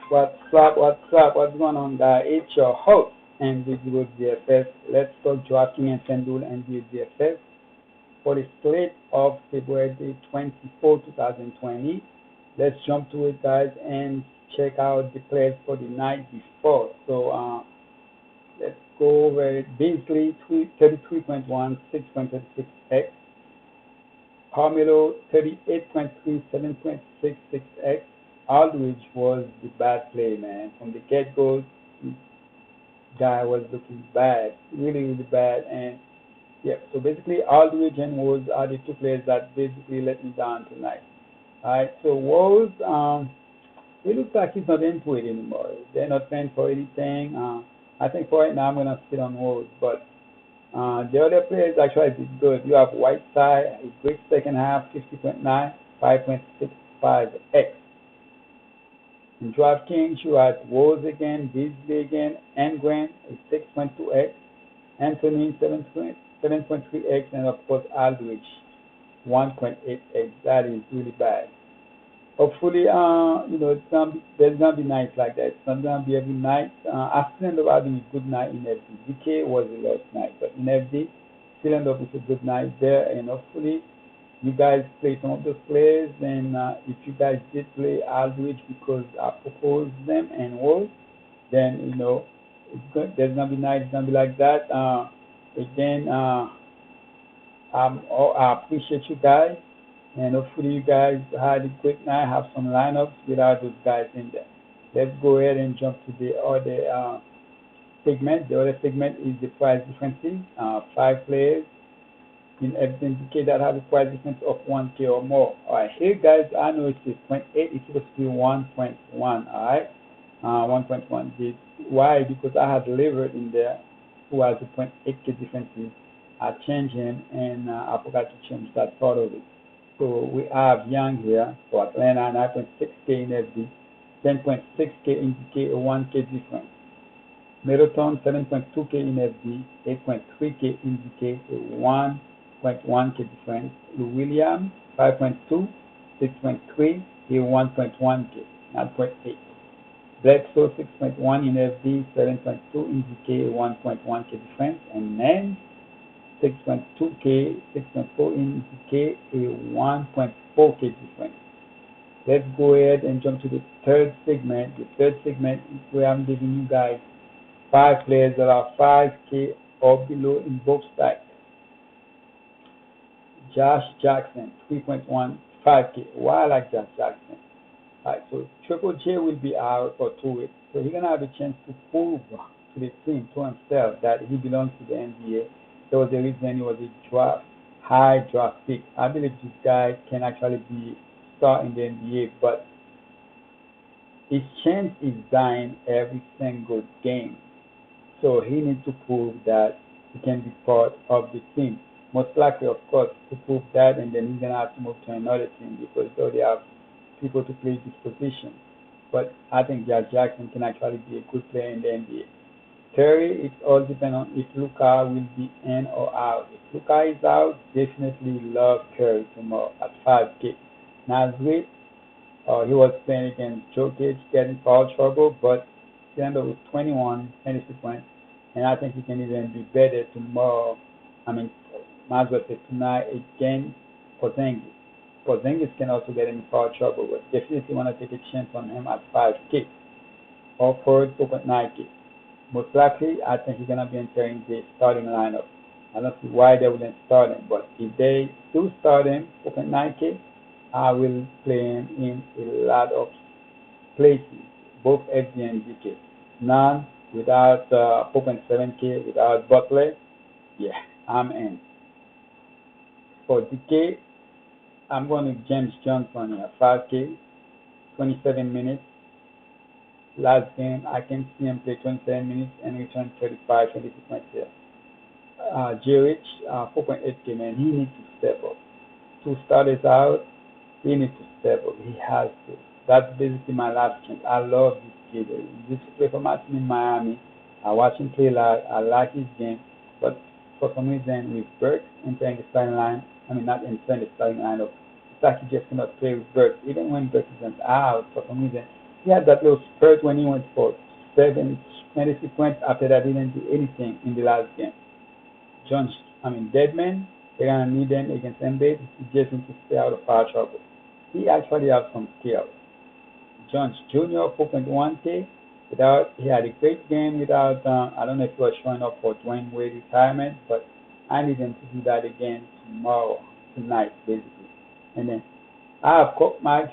What's going on, guys? It's your host, NBD DFS. Let's talk DraftKings and Fanduel and DFS for the slate of February 24, 2020. Let's jump to it, guys, and check out the players for the night before. Let's go over it. Beasley, 33.1, 6.36x. Carmelo, 38.3, 7.66x. Aldridge was the bad play, man. From the get-go, guy was looking bad, really, really bad. And yeah, so basically, Aldridge and Woods are the two players that basically let me down tonight. All right, so Woods, it looks like he's not into it anymore. They're not paying for anything. I think for right now, I'm gonna sit on Woods, but the other players actually did good. You have Whiteside, a great second half, 50.9, 5.65x. In DraftKings, you had Woods again, Beasley again, and Grant, a 6.2x, Anthony, 7.3x, and of course Aldridge, 1.8x. That is really bad. Hopefully, there's gonna be nights like that. It's not gonna be every night. I still end up having a good night in FD. DK was a lost night, but in FD, still end up with a good night there. And hopefully, you guys play some of those players. And if you guys did play Aldridge because I proposed them and was, then there's gonna be nights gonna be like that. Again, I appreciate you guys. And hopefully you guys had a great night, have some lineups without those guys in there. Let's go ahead and jump to the other segment. The other segment is the price differences. Five players in FNBK that have a price difference of 1K or more. All right, here guys, I know it is 0.8, it's supposed to be 1.1, all right? 1.1. Why? Because I had Lever in there who has a 0.8K differences. I changed him and I forgot to change that part of it. So we have Young here for Atlanta, 9.6K in FD, 10.6K in DK, a 1K difference. Middleton, 7.2K in FD, 8.3K in DK, a 1.1K difference. Lou Williams, 5.2, 6.3, a 1.1K, not 0.8. Bledsoe, 6.1 in FD, 7.2 in DK, a 1.1K difference. And Men, 6.2K, 6.4 in DK, a 1.4K difference. Let's go ahead and jump to the third segment. The third segment is where I'm giving you guys five players that are 5K or below in both stacks. Josh Jackson, 3.1, 5K. Why I like Josh Jackson? All right, so Triple J will be out for 2 weeks. So he's going to have a chance to prove to the team, to himself, that he belongs to the NBA. There was a reason he was a high draft pick. I believe this guy can actually be star in the NBA, but his chance is dying every single game. So he needs to prove that he can be part of the team. Most likely, of course, to prove that, and then he's gonna have to move to another team because though they have people to play this position. But I think Josh Jackson can actually be a good player in the NBA. Curry, it all depends on if Luka will be in or out. If Luka is out, definitely love Curry tomorrow at 5K. Nasri, he was playing against Jokic, getting foul trouble, but he ended up with 21 fantasy points, and I think he can even be better tomorrow. I mean, might as well say tonight against Porzingis. Porzingis can also get in foul trouble, but definitely want to take a chance on him at 5K or for 4.9K. Most likely, I think he's going to be entering the starting lineup. I don't see why they wouldn't start him, but if they do start him, 4.9K, I will play him in a lot of places, both FD and DK. None without 4.7K, without Butler, yeah, I'm in. For DK, I'm going to James Johnson here, 5K, 27 minutes. Last game, I can see him play 27 minutes and return 35, 26 points here. J-Rich, 4.8K, man, he needs to step up. Two starters out, he needs to step up. He has to. That's basically my last chance. I love this kid. He used to play for my team in Miami. I watch him play live. I like his game. But for some reason, with Burke entering the starting line, I mean, not entering the starting lineup, it's like he just cannot play with Burke. Even when Burke isn't out, for some reason, He had that little spurt when he went for 7 23 points. After that, he didn't do anything in the last game. John, Deadman, they're gonna need them against Embiid. He just needs to stay out of foul trouble. He actually has some skill. Jones Jr. 4.1K. Without he had a great game without. I don't know if he was showing up for Dwayne Wade retirement, but I need him to do that again tomorrow, tonight, basically. And then I have Cook Miles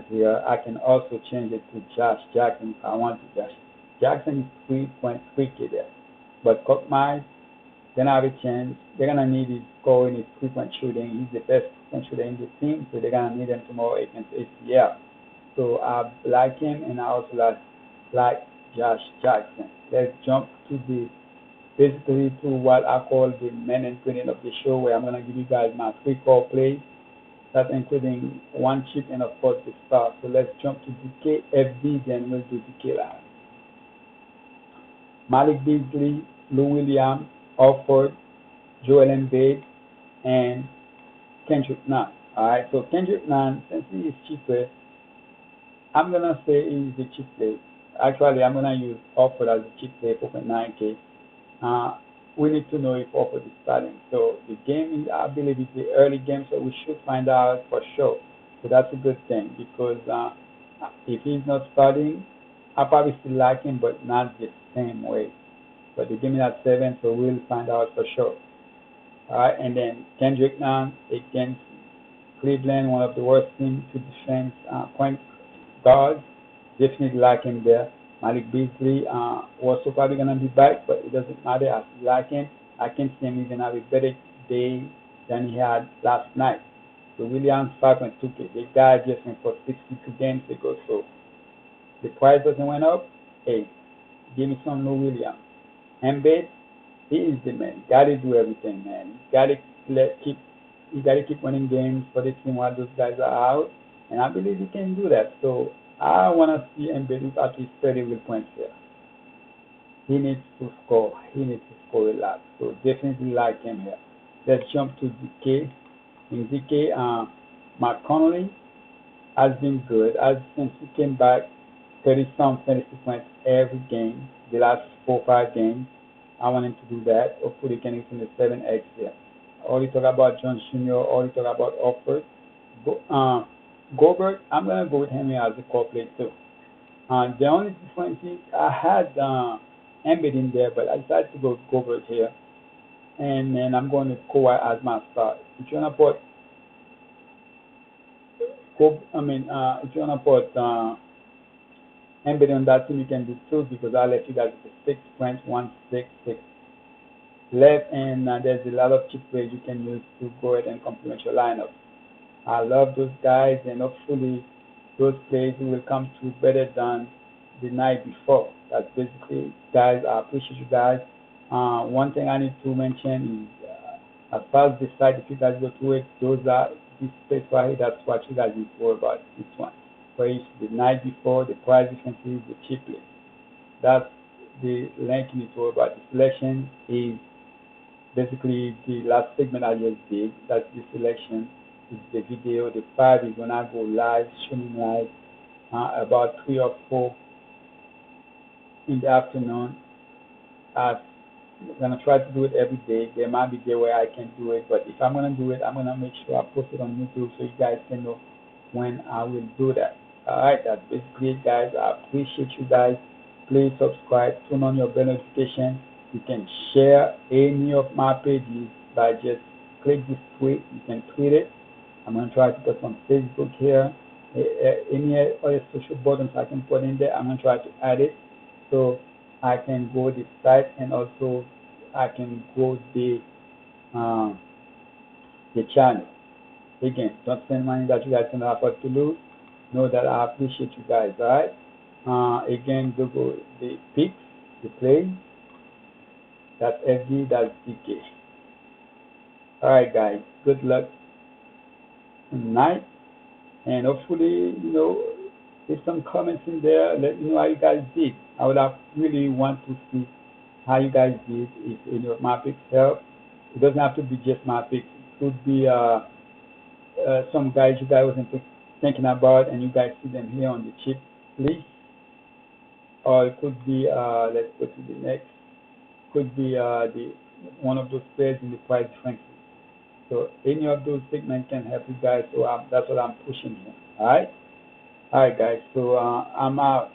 here. I can also change it to Josh Jackson if I want to. Josh Jackson is 3.3K there, but Cook Miles gonna have a chance. They're gonna need his scoring, his 3-point shooting. He's the best 3-point shooter in the team, so they're gonna need him tomorrow against ACL. So I like him, and I also like Josh Jackson. Let's jump to the basically to what I call the main ingredient of the show, where I'm gonna give you guys my 3 core plays. That's including one chip and of course the star. So let's jump to DKFD, then we'll do DK live. Malik Beasley, Lou Williams, Alford, Joel Embiid, and Kendrick Nunn. Alright, so Kendrick Nunn, since he is cheaper, I'm gonna say he's the cheap play. Actually, I'm gonna use Alford as a cheap play, 4.9K. Uh, we need to know if Alford is starting. So the game, I believe, is the early game, so we should find out for sure. So that's a good thing because if he's not starting, I probably still like him, but not the same way. But the game is at 7, so we'll find out for sure. All right, and then Kendrick Nunn against Cleveland, one of the worst teams to defend point guards. Definitely like him there. Malik Beasley also probably gonna be back, but it doesn't matter. I still like him. I can see him even have a better day than he had last night. So Williams 5.2K. The guy just went for 62 games ago, so the price doesn't went up. Hey, give me some Lou Williams. Embiid, he is the man. Got to do everything, man. Got to keep. You got to keep winning games for the team while those guys are out, and I believe he can do that. So I want to see Embiid with at least 30 real points here. He needs to score. He needs to score a lot. So definitely like him here. Let's jump to DK. In DK, Mark Connolly has been good. Since he came back, 30 some 32 points every game, the last 4 5 games. I want him to do that. Hopefully, he can hit in the 7X here. Already talk about John Jr., already talk about Offord. Gobert, I'm going to go with him here as a core play too. The only difference is I had Embiid in there, but I decided to go with Gobert here. And then I'm going to Kawhi as my start. If you want to put, if you want to put Embedded on that team, you can do two because I left you guys with a 6.166 left, and there's a lot of cheap ways you can use to go ahead and complement your lineup. I love those guys, and hopefully those plays will come to better than the night before. That's basically, guys. I appreciate you guys. One thing I need to mention is as far as the site, if you guys go to it, those are this place right here. That's what you guys need to worry about. This one. For each the night before, the price differences, the cheapest. That's the link you need to worry about. The selection is basically the last segment I just did. That's the selection. It's the video. The 5 is when I go live, streaming live, about 3 or 4 in the afternoon. I'm gonna try to do it every day. There might be a day where I can do it, but if I'm gonna do it, I'm gonna make sure I post it on YouTube so you guys can know when I will do that. Alright, that's basically it, guys. I appreciate you guys. Please subscribe, turn on your bell notification. You can share any of my pages by just click this tweet. You can tweet it. I'm gonna try to put on Facebook here. Any other social buttons I can put in there, I'm gonna try to add it so I can go the site and also I can go the channel. Again, don't spend money that you guys cannot afford to lose. Know that I appreciate you guys, alright? Again, go the picks, the play. That's FD, that's DK. Alright, guys, good luck tonight. And hopefully, there's some comments in there. Let me know how you guys did. I would have really want to see how you guys did. If any of my picks help, it doesn't have to be just my picks. It could be some guys you guys wasn't thinking about, and you guys see them here on the chip list, or it could be let's go to the next. Could be the one of those pairs in the price differences. So any of those segments can help you guys. So that's what I'm pushing here. All right, guys. So I'm out.